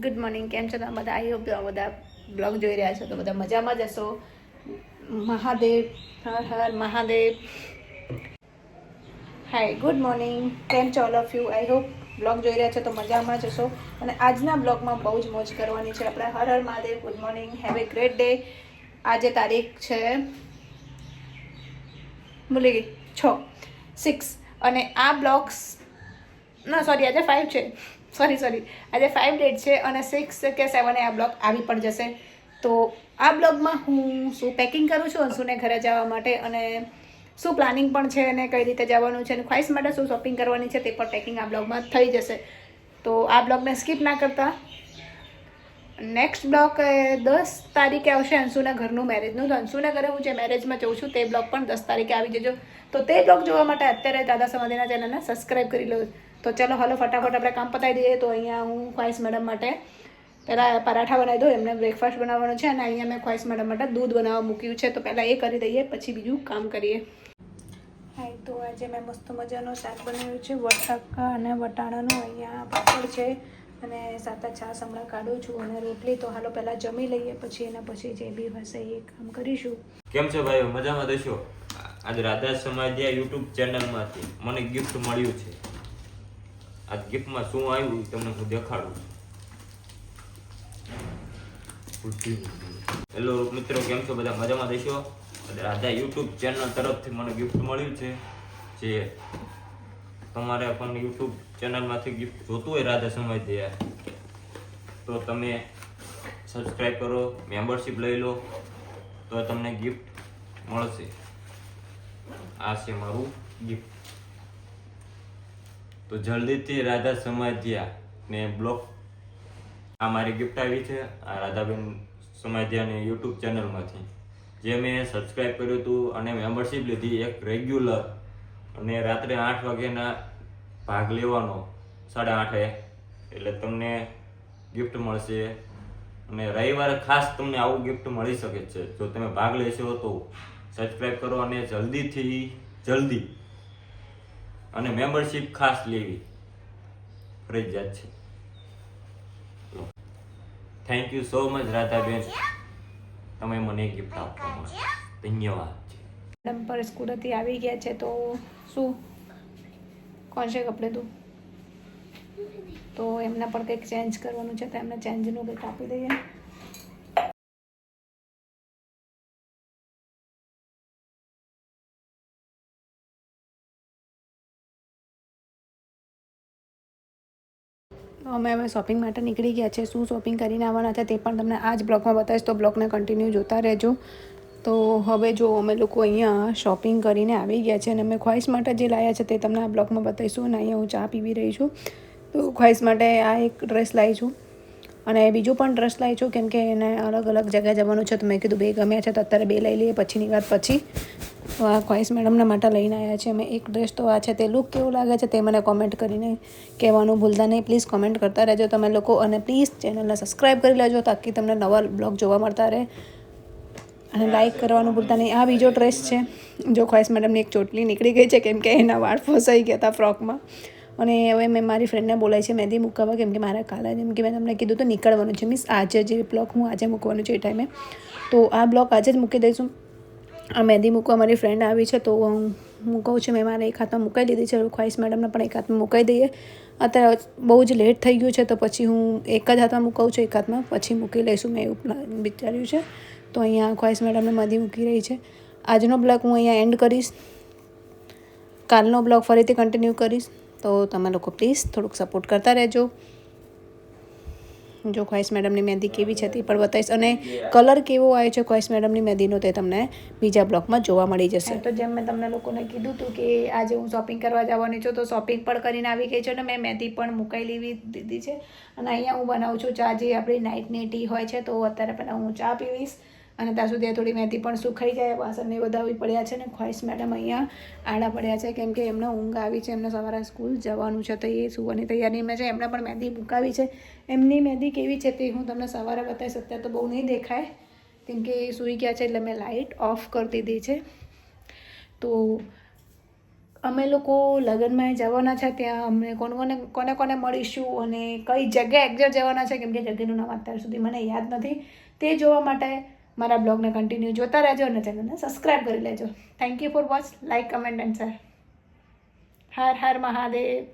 Good morning. કેમ છો તમે બધા? આઈ હોપ બધા બ્લોગ જોઈ રહ્યા છો તો બધા મજામાં જ હશો. મહાદેવ, હર હર મહાદેવ. હાય, ગુડ મોર્નિંગ. કેમ છો all of you? I hope blog જોઈ રહ્યા છો તો મજામાં જ હશો. અને આજના બ્લોગમાં બહુ જ મોજ કરવાની છે આપણે. Har Har Mahadev. Good morning, have a great day. આજે તારીખ છે ભૂલી ગઈ 6 અને આ બ્લોગ્સ ના સોરી આજે 5 છે. સોરી આજે 5 ડેટ છે અને 6 કે 7 આ બ્લોગ આવી પણ જશે. તો આ બ્લોગમાં હું શું પેકિંગ કરું છું અંશુને ઘરે જવા માટે અને શું પ્લાનિંગ પણ છે અને કઈ રીતે જવાનું છે અને ખ્વાઈસ માટે શું શોપિંગ કરવાની છે તે પણ પેકિંગ આ બ્લોગમાં થઈ જશે. તો આ બ્લોગને સ્કીપ ના કરતા. નેક્સ્ટ બ્લોગ 10 તારીખે આવશે અંશુના ઘરનું મેરેજનું. તો અંશુના ઘરે હું જે મેરેજમાં જઉં છું તે બ્લોગ પણ 10 તારીખે આવી જજો. તો તે બ્લોગ જોવા માટે અત્યારે દાદા સમાધિના ચેનલને સબસ્ક્રાઈબ કરી લો. તો ચલો હલો ફટાફટ આપણે કામ પતાવી દઈએ. તો અહીંયા હું ખ્વાઈસ મેડમ માટે પહેલાં પરાઠા બનાવી દઉં. એમને બ્રેકફાસ્ટ બનાવવાનો છે અને અહીંયા મેં ખ્વાઈસ મેડમ માટે દૂધ બનાવવા મૂક્યું છે. તો પહેલાં એ કરી દઈએ પછી બીજું કામ કરીએ. હા, તો આજે મેં મસ્ત મજાનું શાક બનાવ્યું છે. બટાકા અને વટાણાનું. અહીંયા પાપડ છે અને સાતા છાશ હમણાં કાઢું છું અને રોટલી. તો હાલો પહેલાં જમી લઈએ પછી એના પછી જે બી હશે એ કામ કરીશું. કેમ છો ભાઈઓ? મજામાં દેશો? આજે રાધા સમાધિયા યુટ્યુબ ચેનલમાંથી મને ગિફ્ટ મળ્યું છે. આ ગિફ્ટમાં શું આવ્યું તમને હું દેખાડું. હેલો મિત્રો, કેમ છો બધા? મજામાં દેશો? રાધા યુટ્યુબ ચેનલ તરફથી મને ગિફ્ટ મળ્યું છે. જે તમારે પણ યુટ્યુબ ચેનલમાંથી ગિફ્ટ જોતું હોય રાધા સમાધિયા તો તમે સબસ્ક્રાઈબ કરો, મેમ્બરશિપ લઈ લો તો તમને ગિફ્ટ મળશે. આ છે મારું ગિફ્ટ. તો જલ્દીથી રાધા સમાધિયા ને બ્લોગ આ મારી ગિફ્ટ આવી છે. આ રાધાબેન સમાધિયાની યુટ્યુબ ચેનલમાંથી જે મેં સબસ્ક્રાઈબ કર્યું હતું અને મેમ્બરશિપ લીધી એક રેગ્યુલર. અને રાત્રે 8 વાગ્યાના ભાગ લેવાનો 8:30 એટલે તમને ગિફ્ટ મળશે. અને રવિવારે ખાસ તમને આવું ગિફ્ટ મળી શકે છે જો તમે ભાગ લેશો તો. સબસ્ક્રાઈબ કરો અને જલ્દી અને મેમ્બરશિપ ખાસ લેવી ફરજિયાત છે. Thank you so much Radhaben, તમે મને ગિફ્ટ આપવા માટે ધન્યવાદ. મેડમ પર સ્કૂલેથી આવી ગયા છે. તો શું કોણ છે કપડે તું? તો એમના પણ કંઈક ચેન્જ કરવાનું છે તો એમને ચેન્જનું કંઈક આપી દઈએ. અમે હવે શોપિંગ માટે નીકળી ગયા છે. શું શોપિંગ કરીને આવવાના છે તે પણ તમને આ જ બ્લોગમાં બતાવીશ. તો બ્લોગને કન્ટિન્યુ જોતા રહેજો. તો હવે જો અમે લોકો અહીંયા શોપિંગ કરીને આવી ગયા છે અને અમે ખ્વાઈસ માટે જે લાવ્યા છે તે તમને આ બ્લોગમાં બતાવીશું. અને અહીંયા હું ચા પીવી રહી છું. તો ખ્વાઈસ માટે આ એક ડ્રેસ લાવી છું અને બીજું પણ ડ્રેસ લાવી છું કેમ કે એને અલગ અલગ જગ્યાએ જવાનું છે. તો મેં કીધું 2 ગમ્યા છે તો અત્યારે 2 લઈ લઈએ પછીની વાત પછી. તો આ ખ્વાઈસ મેડમના માટે લઈને આવ્યા છે અમે એક ડ્રેસ. તો આ છે તે લુક કેવું લાગે છે તે મને કોમેન્ટ કરીને કહેવાનું ભૂલતા નહીં. પ્લીઝ કોમેન્ટ કરતા રહેજો તમે લોકો અને પ્લીઝ ચેનલને સબસ્ક્રાઈબ કરી લેજો તાકી તમને નવા બ્લોગ જોવા મળતા રહે. અને લાઇક કરવાનું ભૂલતા નહીં. આ બીજો ડ્રેસ છે. જો ખ્વાઈસ મેડમની એક ચોટલી નીકળી ગઈ છે કેમ કે એના વાળ ફસાઈ ગયા હતા ફ્રોકમાં. અને હવે મેં મારી ફ્રેન્ડને બોલાવી છે મહેંદી મૂકાવવા કેમ કે મારે કાલે જેમ કે મેં તમને કીધું તો નીકળવાનું છે. મીન્સ આજે જે બ્લોગ હું આજે મૂકવાનું છે એ ટાઈમે. તો આ બ્લોગ આજે જ મૂકી દઈશું. આ મહેંદી મૂકવા મારી ફ્રેન્ડ આવી છે તો હું કહું છું મેં મારે એક હાથમાં મુકાઈ દીધી છે. ખ્વાઈસ મેડમને પણ એક હાથમાં મુકાઈ દઈએ. અત્યારે બહુ જ લેટ થઈ ગયું છે તો પછી હું એક જ હાથમાં મુકાવું છું. એક હાથમાં પછી મૂકી લઈશું મેં એવું વિચાર્યું છે. તો અહીંયા ખ્વાઈસ મેડમને મહેંદી મૂકી રહી છે. આજનો બ્લોગ હું અહીંયા એન્ડ કરીશ. કાલનો બ્લોગ ફરીથી કન્ટિન્યુ કરીશ. તો તમે લોકો પ્લીઝ થોડુંક સપોર્ટ કરતા રહેજો. જો ખ્વાઈસ મેડમની મહેંદી કેવી છે તે પણ બતાવીશ અને કલર કેવો આવે છે ખ્વાઈસ મેડમની મહેંદીનો તે તમને બીજા બ્લોગમાં જોવા મળી જશે. તો જેમ મેં તમને લોકોને કીધું હતું કે આજે હું શોપિંગ કરવા જવાની છું તો શોપિંગ પણ કરીને આવી ગઈ છે અને મેં મહેંદી પણ મુકાઈ લેવી દીધી છે. અને અહીંયા હું બનાવું છું ચા જે આપણી નાઇટની ટી હોય છે. તો અત્યારે પહેલાં હું ચા પીવીશ અને ત્યાં સુધી થોડી મહેંદી પણ સુખાઈ જાય. વાસણને બધા પડ્યા છે ને ખ્વાઈસ મેડમ અહીંયા આડા પડ્યા છે કેમ કે એમને ઊંઘ આવી છે. એમને સવારે સ્કૂલ જવાનું છે તો એ સુવાની તૈયારીમાં છે. એમને પણ મહેંદી મુકાવી છે. એમની મહેંદી કેવી છે તે હું તમને સવારે બતાવીશ. અત્યારે તો બહુ નહીં દેખાય કેમ કે એ સૂઈ ગયા છે એટલે મેં લાઇટ ઓફ કરી દીધી છે. તો અમે લોકો લગ્નમાં જવાના છે, ત્યાં અમને કોને કોને મળીશું અને કઈ જગ્યાએ એક્ઝેક્ટ જવાના છે, કેમ કે જગ્યાનું નામ અત્યાર સુધી મને યાદ નથી. તે જોવા માટે મારા બ્લોગને કન્ટિન્યુ જોતા રહેજો અને ચેનલને સબસ્ક્રાઈબ કરી લેજો. Thank you for watch. Like, comment and share. Har Har Mahadev.